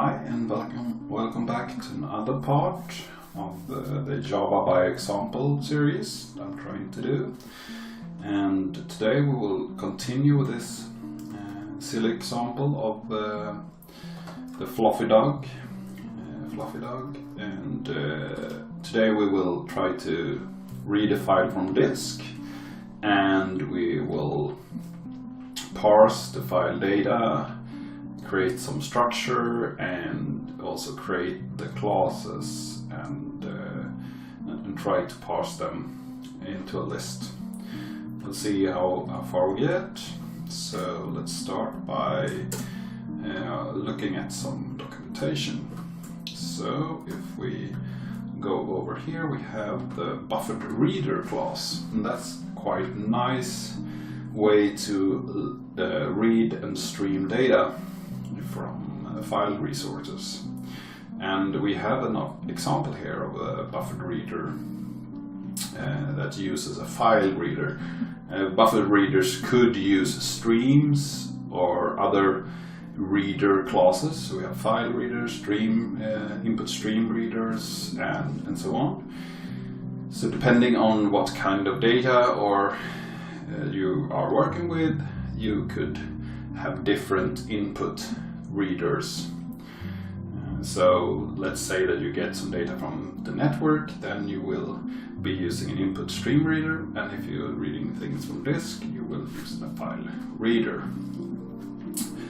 Hi and welcome back to another part of the Java by Example series that I'm trying to do. And today we will continue with this silly example of the fluffy dog. And today we will try to read a file from disk, and we will parse the file data, create some structure, and also create the classes and try to parse them into a list. We'll see how far we get. So let's start by looking at some documentation. So if we go over here, we have the buffered reader class, and that's quite a nice way to read and stream data from file resources. And we have an example here of a buffered reader that uses a file reader. Buffered readers could use streams or other reader classes. So we have file readers, stream, input stream readers, and so on. So depending on what kind of data or you are working with, you could have different input readers. So let's say that you get some data from the network, then you will be using an input stream reader, and if you're reading things from disk, you will use a file reader.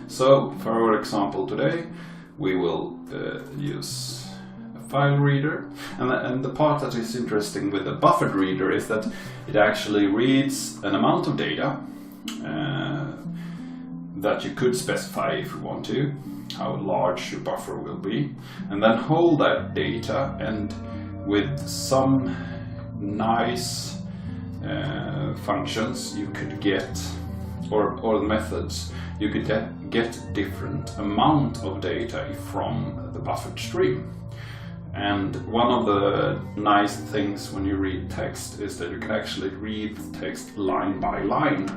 So for our example today, we will use a file reader, and the part that is interesting with the buffered reader is that it actually reads an amount of data that you could specify if you want to, how large your buffer will be, and then hold that data, and with some nice functions you could get, or methods, you could get different amount of data from the buffered stream. And one of the nice things when you read text is that you can actually read text line by line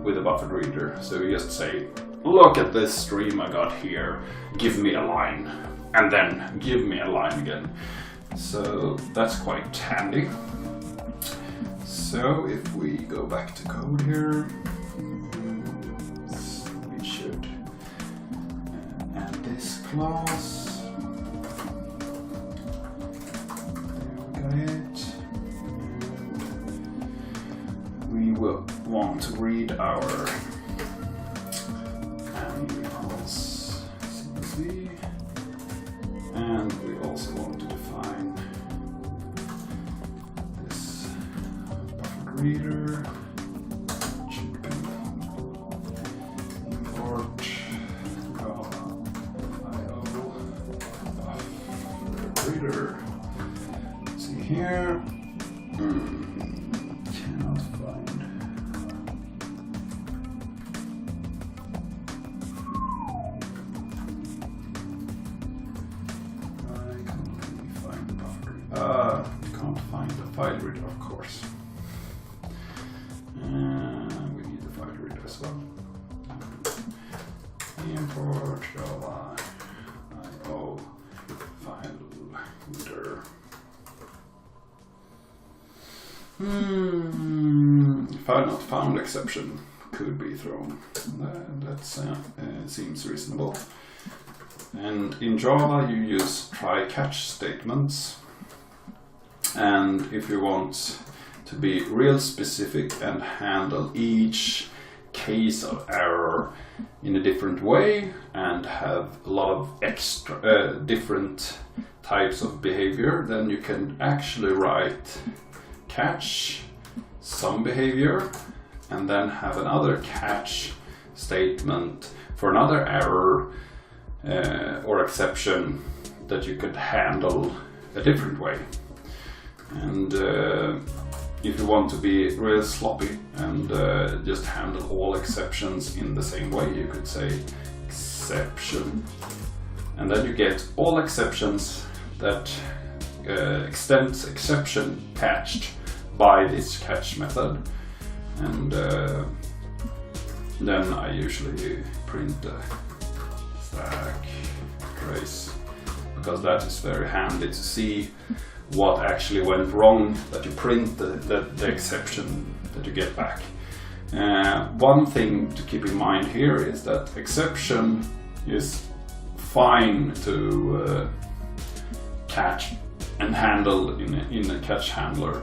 with a buffered reader. So you just say, look at this stream I got here, give me a line, and then give me a line again. So that's quite handy. So if we go back to code here, we should add this class. There we got it. We will want to read our animals CSV, and we also want to define this buffered reader, which should be import IO buffered reader. See here. Cannot find. Can't find the file reader, of course. We need the file reader as well. Import Java IO file reader. File not found exception could be thrown. That seems reasonable. And in Java you use try-catch statements. And if you want to be real specific and handle each case of error in a different way and have a lot of extra different types of behavior, then you can actually write catch some behavior and then have another catch statement for another error or exception that you could handle a different way. And if you want to be real sloppy and just handle all exceptions in the same way, you could say exception, and then you get all exceptions that extends exception catched by this catch method. And then I usually print the stack trace because that is very handy to see what actually went wrong, that you print the exception that you get back. One thing to keep in mind here is that exception is fine to catch and handle in a catch handler,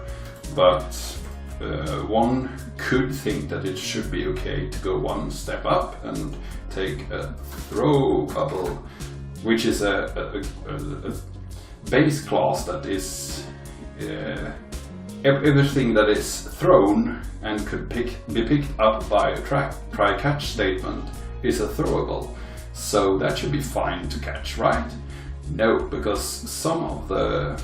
but one could think that it should be okay to go one step up and take a throw bubble, which is a base class that is everything that is thrown and could be picked up by a try catch statement is a throwable. So that should be fine to catch, right? No, because some of the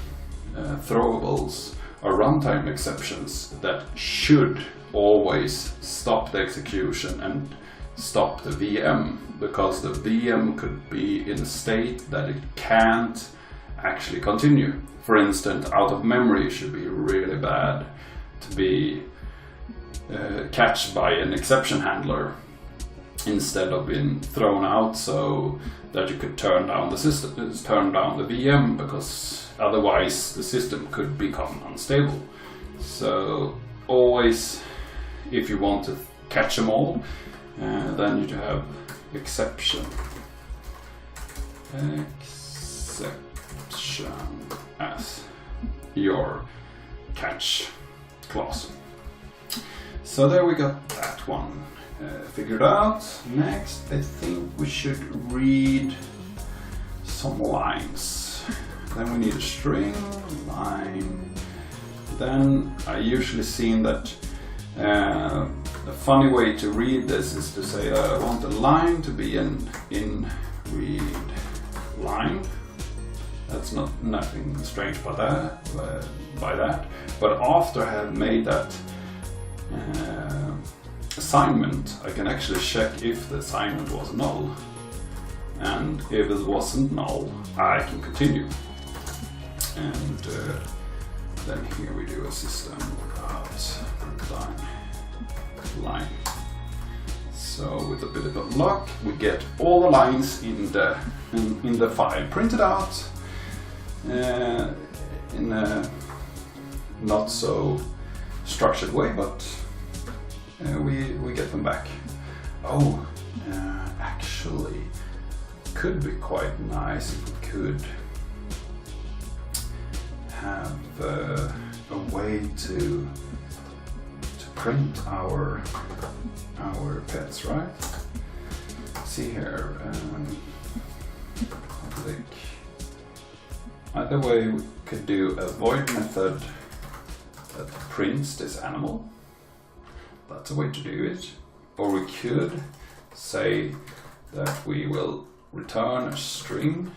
throwables are runtime exceptions that should always stop the execution and stop the VM, because the VM could be in a state that it can't actually continue. For instance, out of memory should be really bad to be catched by an exception handler instead of being thrown out, so that you could turn down the system, turn down the VM, because otherwise the system could become unstable. So always, if you want to catch them all, then you have exception as your catch class. So there we got that one figured out. Next, I think we should read some lines. Then we need a string, line. Then I usually seen that a funny way to read this is to say I want a line to be an in read line. That's nothing strange by that. But after I have made that assignment, I can actually check if the assignment was null. And if it wasn't null, I can continue. And then here we do a system without line. So with a bit of luck, we get all the lines in the file printed out in a not so structured way, but we get them back. Oh, actually, could be quite nice if we could have a way to print our pets, right? See here, public. Either way, we could do a void method that prints this animal. That's a way to do it. Or we could say that we will return a string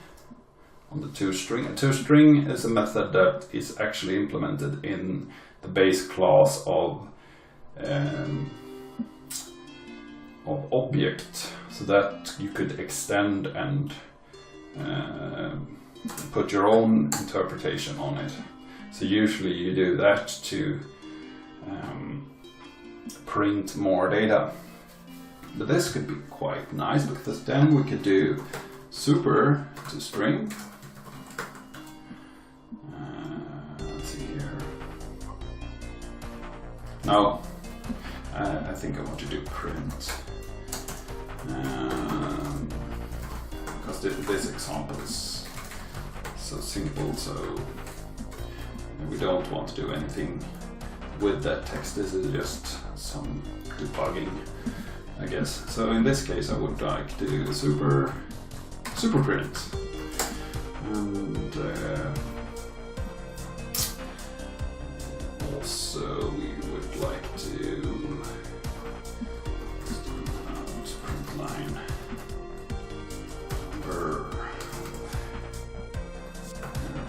on the toString. A toString is a method that is actually implemented in the base class of object, so that you could extend and put your own interpretation on it. So usually you do that to print more data. But this could be quite nice, because then we could do super to string. Let's see here. No, I think I want to do print. Because this example is so simple, so we don't want to do anything with that text. This is just some debugging, I guess. So in this case, I would like to do super print, and also we would like to print line number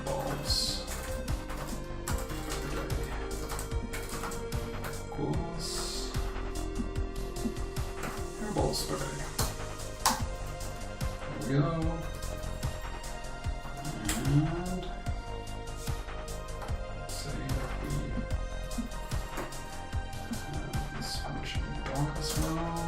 balls equals balls per day. There we go. And say that we have this function block as well.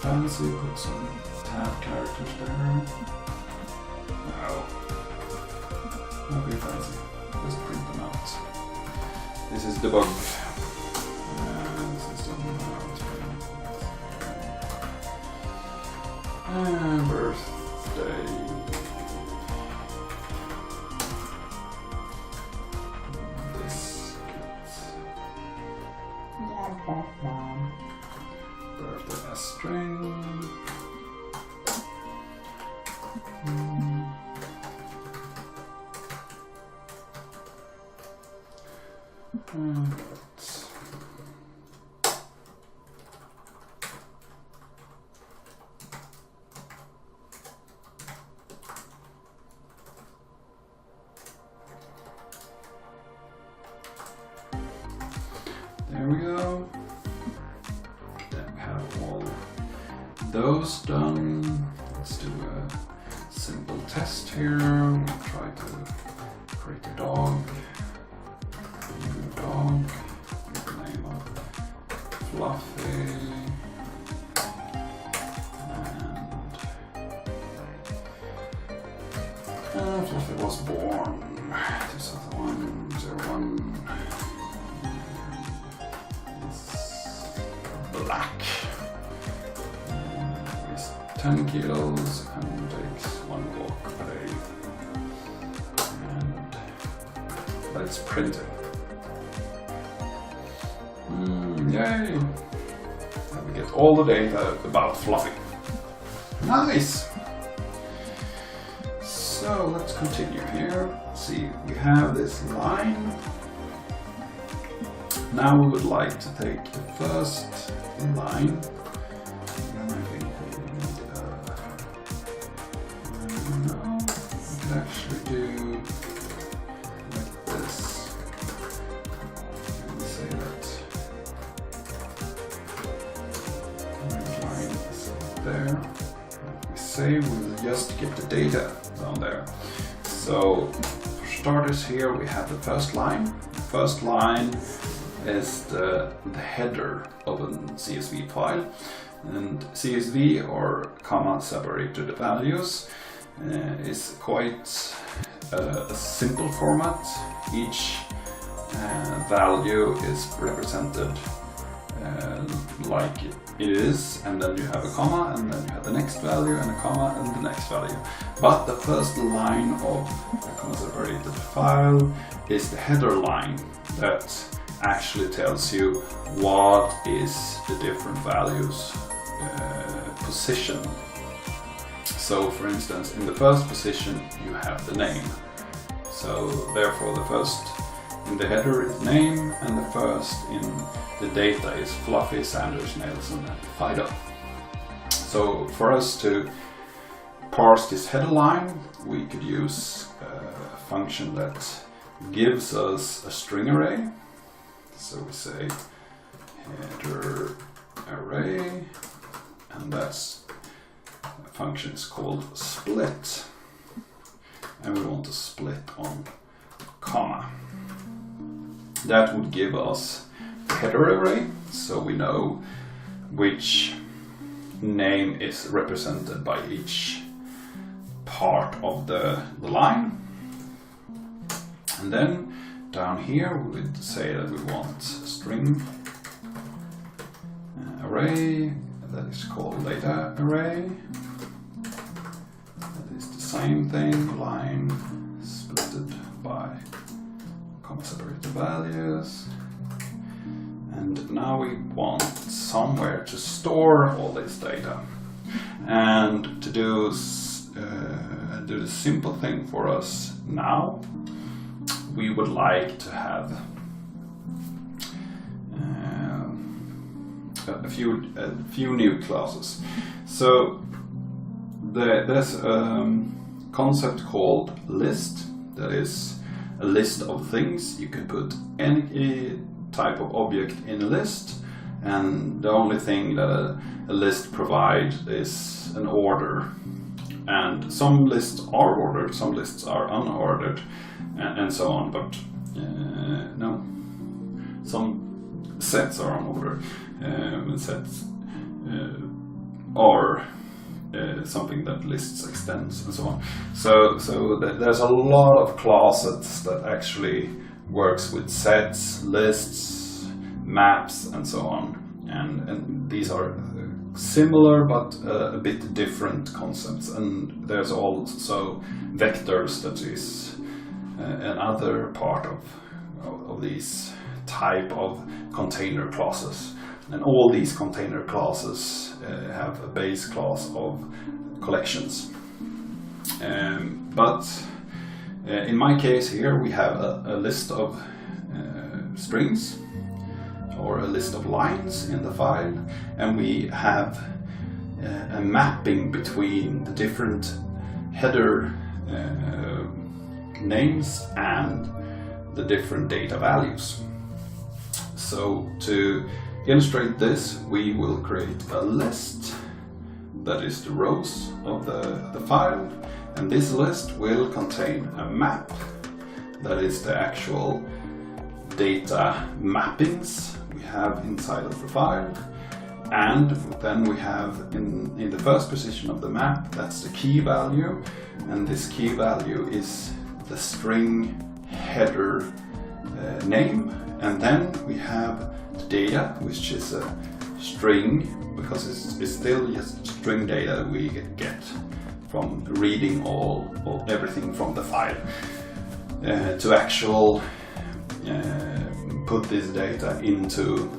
fancy, put some tab characters there. No. Not very fancy. Just print them out. This is debug. Birthday. Birthday as string. There we go. Then we have all those done. Let's do a simple test here. We'll try to create a dog. New dog. Give the name of Fluffy. And Fluffy was born 2001. Black. Weighs 10 kilos and takes 1 walk per day. And let's print it. Yay! And we get all the data about Fluffy. Nice! So let's continue here. See, we have this line. Now we would like to take the first line, and I think we need no, we could actually do like this and say that line is there. If we save, we will just get the data down there. So for starters here we have the first line. The first line is the header of a CSV file, and CSV, or comma separated values, is quite a simple format. Each value is represented like it is, and then you have a comma, and then you have the next value, and a comma, and the next value. But the first line of a comma separated file is the header line that actually tells you what is the different values position. So for instance, in the first position you have the name, so therefore the first in the header is name, and the first in the data is Fluffy, Sanders, Nelson, and Fido. So for us to parse this header line, we could use a function that gives us a string array. So we say header array, and that's a function is called split, and we want to split on comma. That would give us the header array, so we know which name is represented by each part of the line. And then down here we would say that we want a string array that is called data array. That is the same thing, line splitted by comma separated values. And now we want somewhere to store all this data. And to do the simple thing for us now, we would like to have a few new classes. So there's a concept called list, that is a list of things. You can put any type of object in a list, and the only thing that a list provides is an order. And some lists are ordered, some lists are unordered, and so on, but no, some sets are unordered, and sets or something that lists extends and so on. So there's a lot of classes that actually works with sets, lists, maps, and so on. And these are similar but a bit different concepts. And there's also vectors that is another part of these type of container classes. And all these container classes have a base class of collections. But in my case here we have a list of strings or a list of lines in the file, and we have a mapping between the different header names and the different data values. So to illustrate this, we will create a list that is the rows of the file, and this list will contain a map that is the actual data mappings we have inside of the file. And then we have in the first position of the map, that's the key value, and this key value is the string header name. And then we have the data, which is a string, because it's still just string data we get from reading everything from the file. To actual put this data into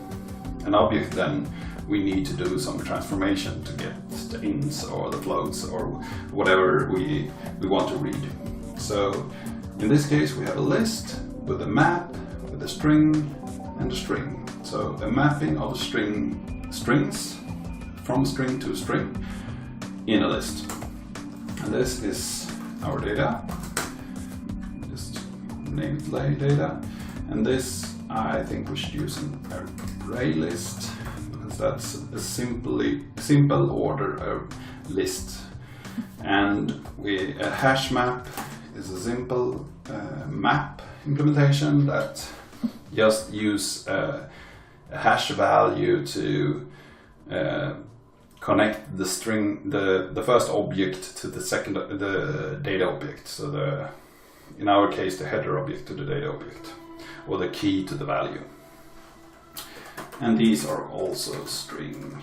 an object, then we need to do some transformation to get the ints or the floats or whatever we want to read. So in this case we have a list with a map, with a string and a string. So a mapping of strings from string to string in a list. And this is our data. Just name it data. And this, I think we should use an array list, because that's a simple order list. And a hash map is a simple map implementation that just use a hash value to connect the string, the first object to the data object. So in our case, the header object to the data object, or the key to the value. And these are also string.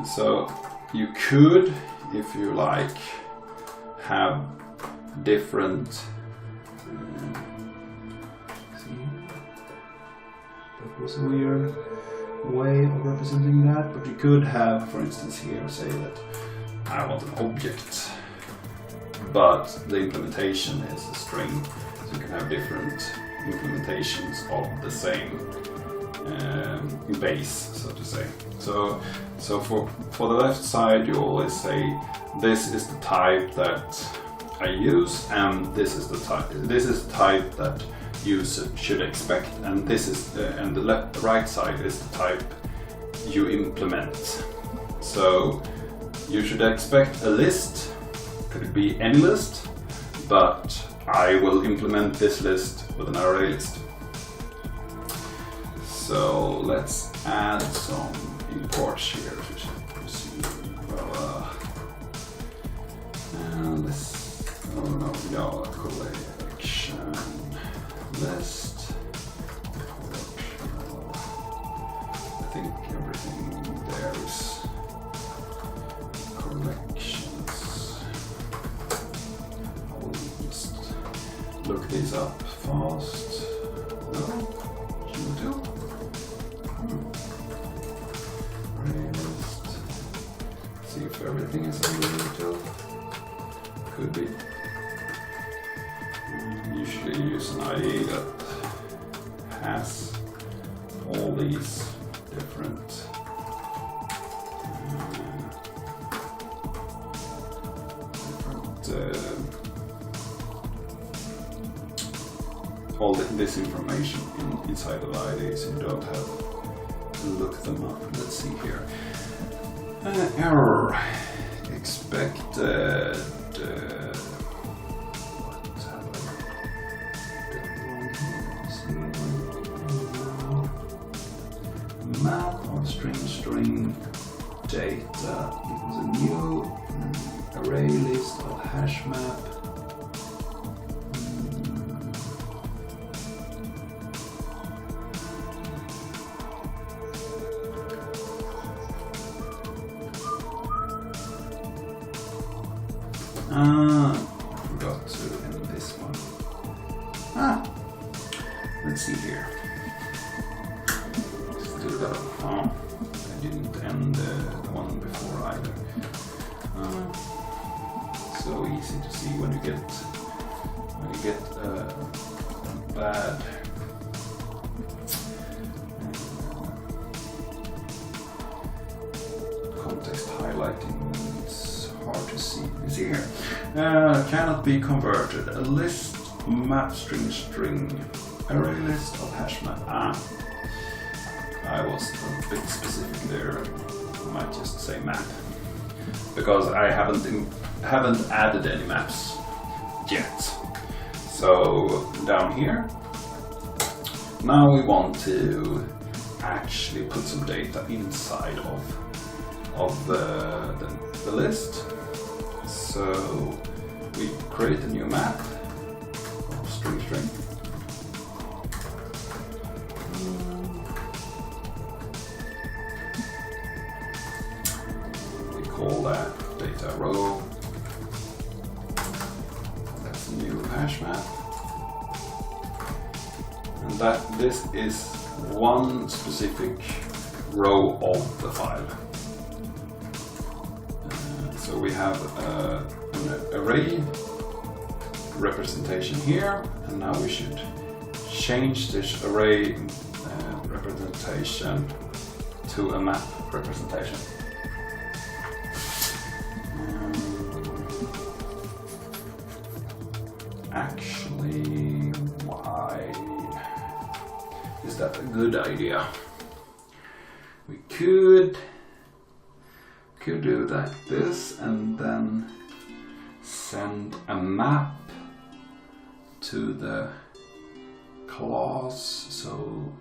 So you could, if you like, have different. That was a weird way of representing that, but you could have, for instance, here say that I want an object, but the implementation is a string, so you can have different implementations of the same base, so to say. So for the left side, you always say this is the type that I use, and this is the type that you should expect, and this is and the right side is the type you implement. So you should expect a list. Could be any list, but I will implement this list with an array list. So let's add some imports here. And this, collection list. I think everything there is collections. I will just look these up fast. No, shouldn't do. List. See if everything is under util. Could be. Usually use an IE that has all these different all this information inside of ID, so you don't have to look them up. Let's see here. Error expected. Map of string string data equals a new array list of hash map. Forgot to end this one. Let's see here. Let's do that. Oh, I didn't end the one before either. So easy to see when you get bad context highlighting. It's hard to see. You see here. Cannot be converted. A list map string array list of hash map. I was a bit specific there. I might just say map because I haven't added any maps yet. So down here, now we want to actually put some data inside of the list. So we create a new map of string. We call that data row. That's a new hash map. And this is one specific row of the file. So we have an array representation here, and now we should change this array representation to a map representation. Actually, why is that a good idea? We could do like this and then send a map to the class, so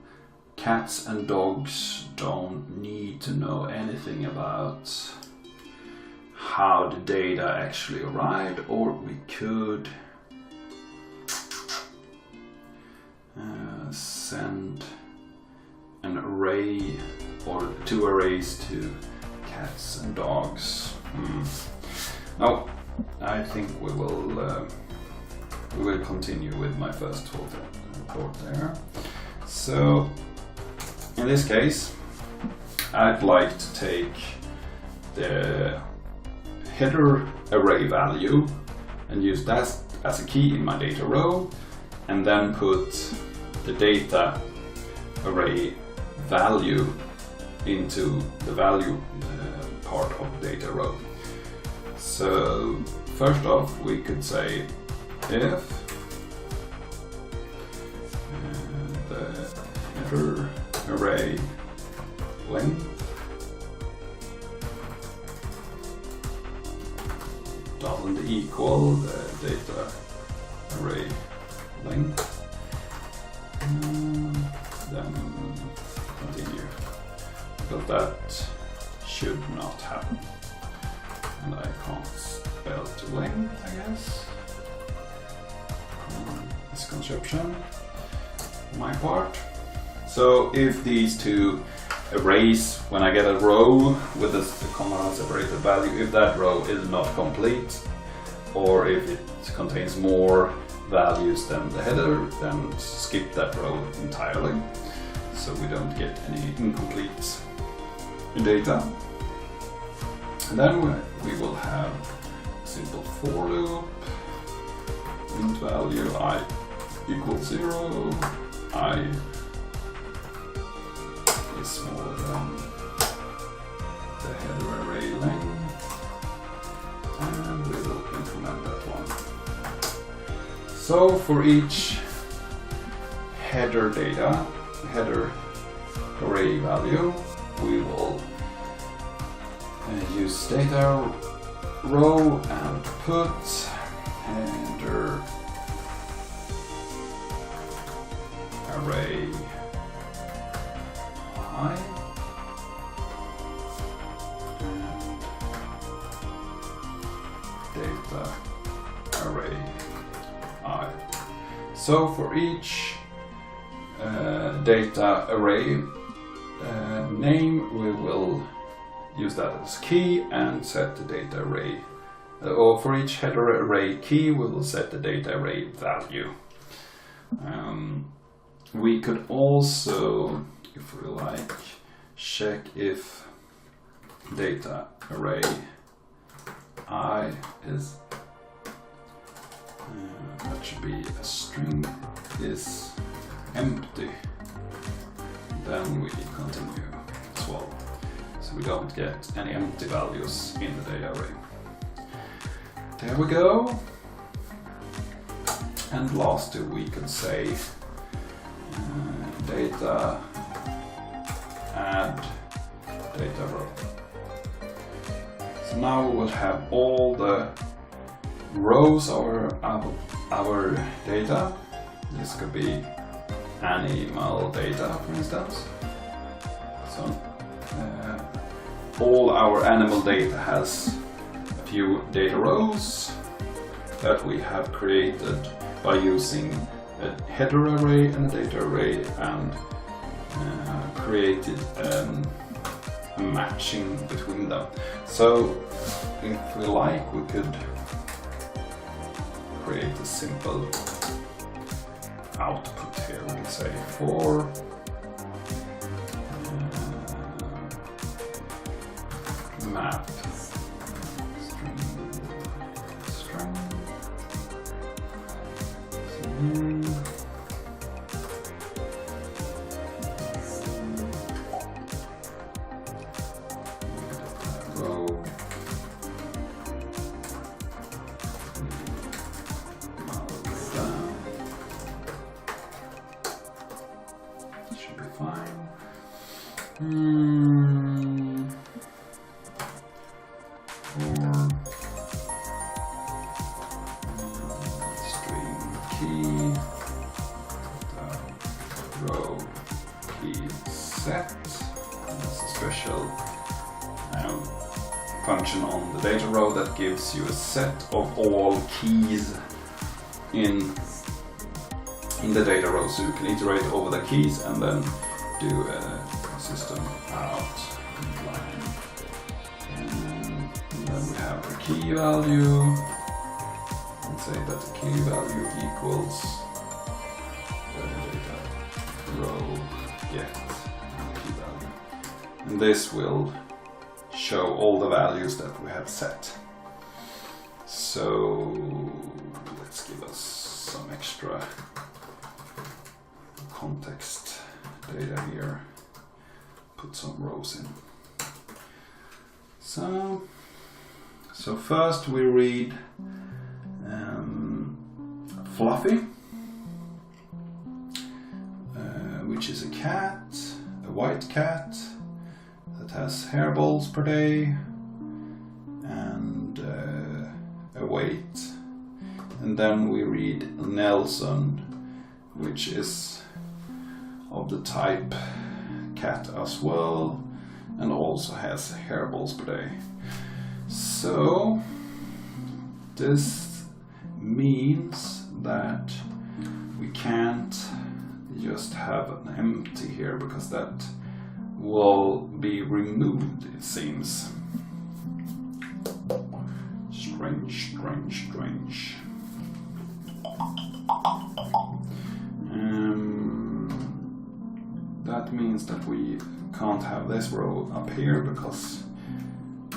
cats and dogs don't need to know anything about how the data actually arrived. Or we could send an array or two arrays to cats and dogs. No, I think we will continue with my first thought there. So in this case, I'd like to take the header array value and use that as a key in my data row, and then put the data array value into the value part of the data row. So first off, we could say if the header array length doesn't equal the data array length, then continue, because that should not happen. And I can't spell to length, I guess. Misconception on my part. So if these two arrays, when I get a row with this comma separated value, if that row is not complete, or if it contains more values than the header, then skip that row entirely, so we don't get any incomplete data. And then we will have a simple for loop, int value I equals 0, I is smaller than the header array length, and we will implement that one. So for each header array value, we will use data row and put header array I So for each data array name, we will use that as key and set the data array. Or for each header array key, we will set the data array value. We could also, if we like, check if data array I is that should be a string is empty. Then we continue as well, so we don't get any empty values in the data array. There we go. And lastly, we could say data add data row. So now we will have all the rows of our data. This could be animal data, for instance. So all our animal data has a few data rows that we have created by using a header array and a data array, and created a matching between them. So if we like, we could create a simple output here. We can say for map string. Row. Should be fine. String key, row key set. That's a special function on the data row that gives you a set of all keys in the data row, so you can iterate over the keys and then do a system out line. And then we have the key value, and say that the key value equals the data row get key value. And this will show all the values that we have set. So let's give us some extra context data here, put some rows in. So first we read Fluffy, which is a cat, a white cat that has hairballs per day and a weight. And then we read Nelson, which is of the type cat as well, and also has hairballs per day. So this means that we can't just have an empty here, because that will be removed, it seems. Strange. That means that we can't have this row up here, because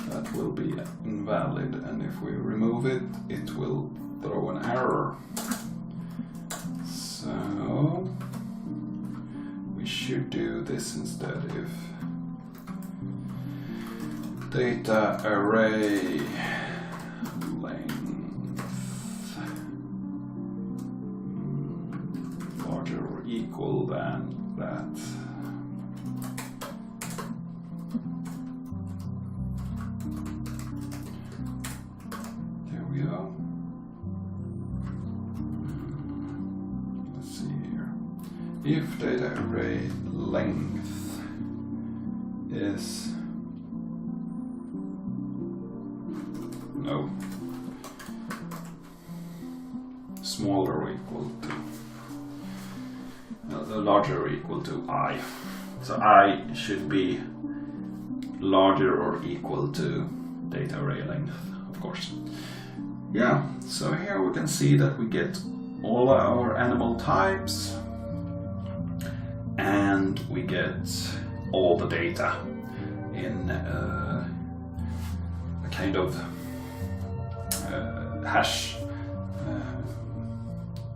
that will be invalid, and if we remove it, it will throw an error. So we should do this instead. If data array length larger or equal than that. There we go. Let's see here. If data array length is smaller or equal to larger or equal to I. So I should be larger or equal to data array length, of course. Yeah, so here we can see that we get all our animal types and we get all the data in a kind of hash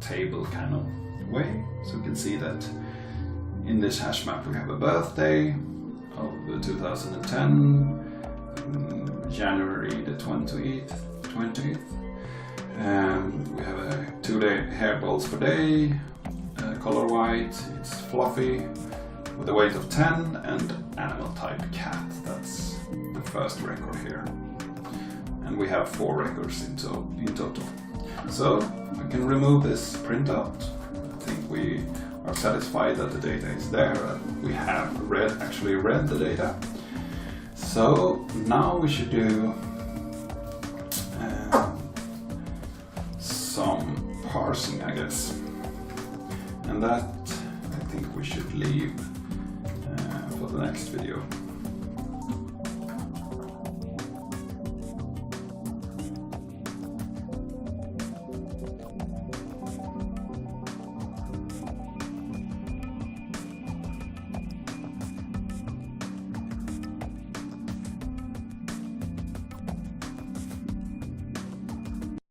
table kind of way. So we can see that in this hash map we have a birthday of 2010, January the 20th, and we have a 2-day hair balls per day, color white, it's fluffy, with a weight of 10, and animal type cat. That's the first record here. And we have 4 records in total. So we can remove this printout. I think we are satisfied that the data is there and we have actually read the data. So now we should do some parsing, I guess. And that I think we should leave for the next video.